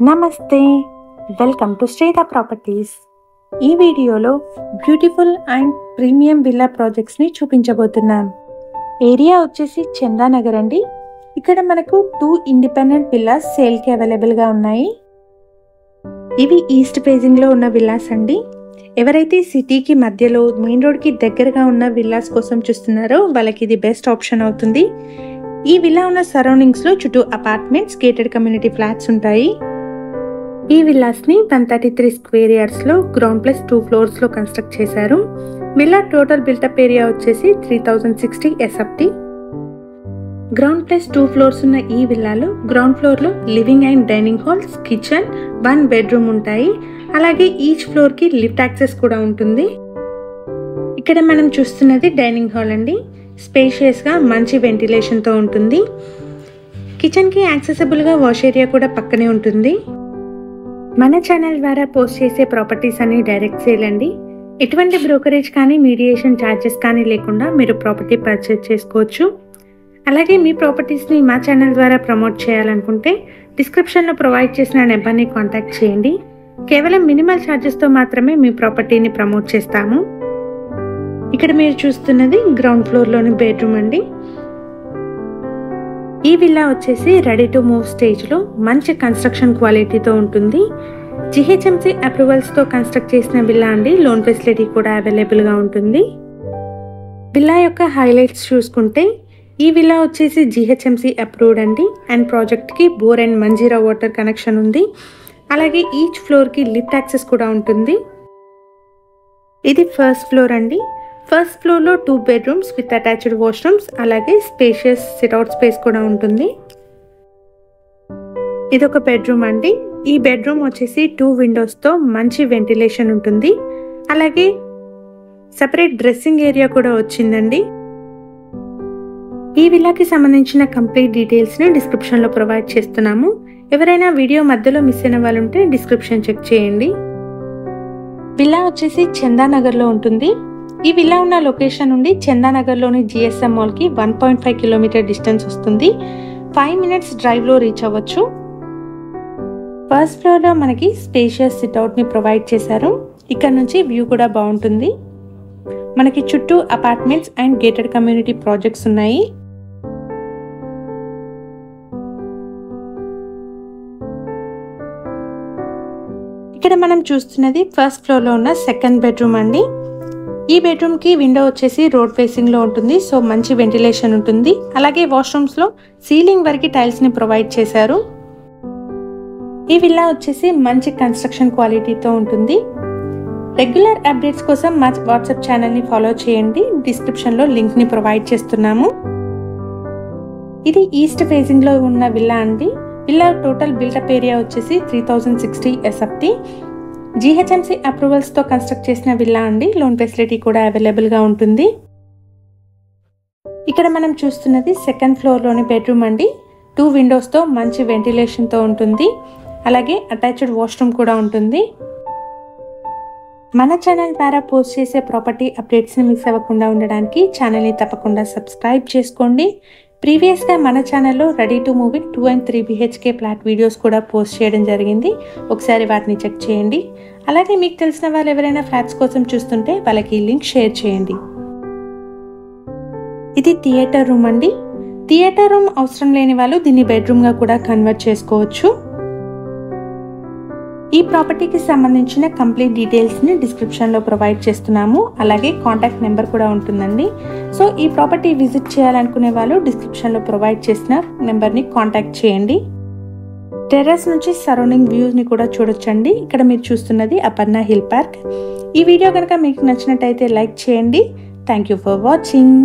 నమస్తే, welcome to Sridhar properties. ఈ వీడియోలో బ్యూటిఫుల్ అండ్ ప్రీమియం విల్లా ప్రాజెక్ట్స్ని చూపించబోతున్నాం. ఏరియా వచ్చేసి చందానగర్ అండి. ఇక్కడ మనకు 2 ఇండిపెండెంట్ విల్లాస్ సేల్కి అవైలబుల్గా ఉన్నాయి. ఇవి ఈస్ట్ ఫేజింగ్లో ఉన్న విల్లాస్ అండి. ఎవరైతే సిటీకి మధ్యలో మెయిన్ రోడ్కి దగ్గరగా ఉన్న విల్లాస్ కోసం చూస్తున్నారో వాళ్ళకి ఇది బెస్ట్ ఆప్షన్ అవుతుంది. ఈ విల్లా ఉన్న సరౌండింగ్స్లో చుట్టూ అపార్ట్మెంట్స్, గేటెడ్ కమ్యూనిటీ ఫ్లాట్స్ ఉంటాయి. ఈ విల్లాస్ని 133 స్క్వేర్ యార్డ్స్లో గ్రౌండ్ ప్లస్ 2 ఫ్లోర్స్లో కన్స్ట్రక్ట్ చేశారు. విల్లా టోటల్ బిల్టప్ ఏరియా వచ్చేసి 3060 SFT. గ్రౌండ్ ప్లస్ 2 ఫ్లోర్స్ ఉన్న ఈ విల్లాలో గ్రౌండ్ ఫ్లోర్లో living and dining halls, kitchen, 1 bedroom ఉంటాయి. అలాగే ఈచ్ ఫ్లోర్కి లిఫ్ట్ యాక్సెస్ కూడా ఉంటుంది. ఇక్కడ మనం చూస్తున్నది డైనింగ్ హాల్ అండి. స్పేషియస్గా మంచి వెంటిలేషన్తో ఉంటుంది. కిచెన్కి యాక్సెసిబుల్గా వాష్ ఏరియా కూడా పక్కనే ఉంటుంది. మన ఛానల్ ద్వారా పోస్ట్ చేసే ప్రాపర్టీస్ అన్ని డైరెక్ట్ సేల్ అండి. ఎటువంటి బ్రోకరేజ్ కానీ మీడియేషన్ ఛార్జెస్ కానీ లేకుండా మీరు ప్రాపర్టీ పర్చేజ్ చేసుకోవచ్చు. అలాగే మీ ప్రాపర్టీస్ని మా ఛానల్ ద్వారా ప్రమోట్ చేయాలనుకుంటే డిస్క్రిప్షన్లో ప్రొవైడ్ చేసిన నెంబర్ని కాంటాక్ట్ చేయండి. కేవలం మినిమల్ ఛార్జెస్తో మాత్రమే మీ ప్రాపర్టీని ప్రమోట్ చేస్తాము. ఇక్కడ మీరు చూస్తున్నది గ్రౌండ్ ఫ్లోర్లోని బెడ్రూమ్ అండి. ఈ విల్లా వచ్చేసి రెడీ టు మూవ్ స్టేజ్లో మంచి కన్స్ట్రక్షన్ క్వాలిటీతో ఉంటుంది. GHMC అప్రూవల్స్తో కన్స్ట్రక్ట్ చేసిన విల్లా అండి. లోన్ ఫెసిలిటీ కూడా అవైలబుల్గా ఉంటుంది. విల్లా యొక్క హైలైట్స్ చూసుకుంటే ఈ విల్లా వచ్చేసి GHMC అప్రూవ్డ్ అండి. అండ్ ప్రాజెక్ట్కి bore and Manjira water connection ఉంది. అలాగే ఈచ్ ఫ్లోర్కి లిఫ్ట్ యాక్సెస్ కూడా ఉంటుంది. ఇది ఫస్ట్ ఫ్లోర్ అండి. ఫస్ట్ ఫ్లోర్లో 2 బెడ్రూమ్స్ విత్ అటాచ్డ్ వాష్రూమ్స్, అలాగే స్పేషియస్ సిట్అవుట్ స్పేస్ కూడా ఉంటుంది. ఇదొక బెడ్రూమ్ అండి. ఈ బెడ్రూమ్ వచ్చేసి 2 విండోస్తో మంచి వెంటిలేషన్ ఉంటుంది. అలాగే సపరేట్ డ్రెస్సింగ్ ఏరియా కూడా వచ్చిందండి. ఈ విల్లాకి సంబంధించిన కంప్లీట్ డీటెయిల్స్ని డిస్క్రిప్షన్లో ప్రొవైడ్ చేస్తున్నాము. ఎవరైనా వీడియో మధ్యలో మిస్ అయిన వాళ్ళు ఉంటే డిస్క్రిప్షన్ చెక్ చేయండి. విల్లా వచ్చేసి చందానగర్లో ఉంటుంది. ఈ విల్లా ఉన్న లొకేషన్ నుండి చందానగర్లోని GSM మాల్కి 1.5 కిలోమీటర్ డిస్టెన్స్ వస్తుంది. 5 మినిట్స్ డ్రైవ్లో రీచ్ అవ్వచ్చు. ఫస్ట్ ఫ్లోర్లో మనకి స్పేషియస్ సిట్అవుట్ని ప్రొవైడ్ చేశారు. ఇక్కడ నుంచి వ్యూ కూడా బాగుంటుంది. మనకి చుట్టూ apartments and gated community projects ఉన్నాయి. ఇక్కడ మనం చూస్తున్నది ఫస్ట్ ఫ్లోర్లో ఉన్న సెకండ్ బెడ్రూమ్ అండి. ఈ బెడ్రూమ్కి విండో వచ్చేసి రోడ్ ఫేసింగ్లో ఉంటుంది. సో మంచి వెంటిలేషన్ ఉంటుంది. అలాగే వాష్రూమ్స్లో సీలింగ్ వరకు టైల్స్ని ప్రొవైడ్ చేశారు. ఈ విల్లా వచ్చేసి మంచి కన్స్ట్రక్షన్ క్వాలిటీతో ఉంటుంది. రెగ్యులర్ అప్డేట్స్ కోసం మా వాట్సాప్ ఛానల్ని ఫాలో చేయండి. డిస్క్రిప్షన్లో లింక్ని ప్రొవైడ్ చేస్తున్నాము. ఇది ఈస్ట్ ఫేసింగ్లో ఉన్న విల్లా అండి. విల్లా టోటల్ బిల్టప్ ఏరియా వచ్చేసి 3060 SFT. GHMC అప్రూవల్స్తో కన్స్ట్రక్ట్ చేసిన విల్లా అండి. లోన్ ఫెసిలిటీ కూడా అవైలబుల్గా ఉంటుంది. ఇక్కడ మనం చూస్తున్నది సెకండ్ ఫ్లోర్లోని బెడ్రూమ్ అండి. 2 విండోస్తో మంచి వెంటిలేషన్తో ఉంటుంది. అలాగే అటాచ్డ్ వాష్రూమ్ కూడా ఉంటుంది. మన ఛానల్ ద్వారా పోస్ట్ చేసే ప్రాపర్టీ అప్డేట్స్ని మిస్ అవ్వకుండా ఉండడానికి ఛానల్ని తప్పకుండా సబ్స్క్రైబ్ చేసుకోండి. ప్రీవియస్గా మన ఛానల్లో ready to move 2 and 3 BHK flat videos కూడా పోస్ట్ చేయడం జరిగింది. ఒకసారి వాటిని చెక్ చేయండి. అలాగే మీకు తెలిసిన వాళ్ళు ఎవరైనా ఫ్లాట్స్ కోసం చూస్తుంటే వాళ్ళకి లింక్ షేర్ చేయండి. ఇది థియేటర్ రూమ్ అండి. థియేటర్ రూమ్ అవసరం లేని వాళ్ళు దీన్ని బెడ్రూమ్గా కూడా కన్వర్ట్ చేసుకోవచ్చు. ఈ ప్రాపర్టీకి సంబంధించిన కంప్లీట్ డీటెయిల్స్ని డిస్క్రిప్షన్లో ప్రొవైడ్ చేస్తున్నాము. అలాగే కాంటాక్ట్ నెంబర్ కూడా ఉంటుందండి. సో ఈ ప్రాపర్టీ విజిట్ చేయాలనుకునే వాళ్ళు డిస్క్రిప్షన్లో ప్రొవైడ్ చేసిన నెంబర్ని కాంటాక్ట్ చేయండి. టెర్రస్ నుంచి సరౌండింగ్ వ్యూస్ని కూడా చూడొచ్చండి. ఇక్కడ మీరు చూస్తున్నది అపర్ణ హిల్ పార్క్. ఈ వీడియో కనుక మీకు నచ్చినట్టయితే లైక్ చేయండి. Thank you for watching.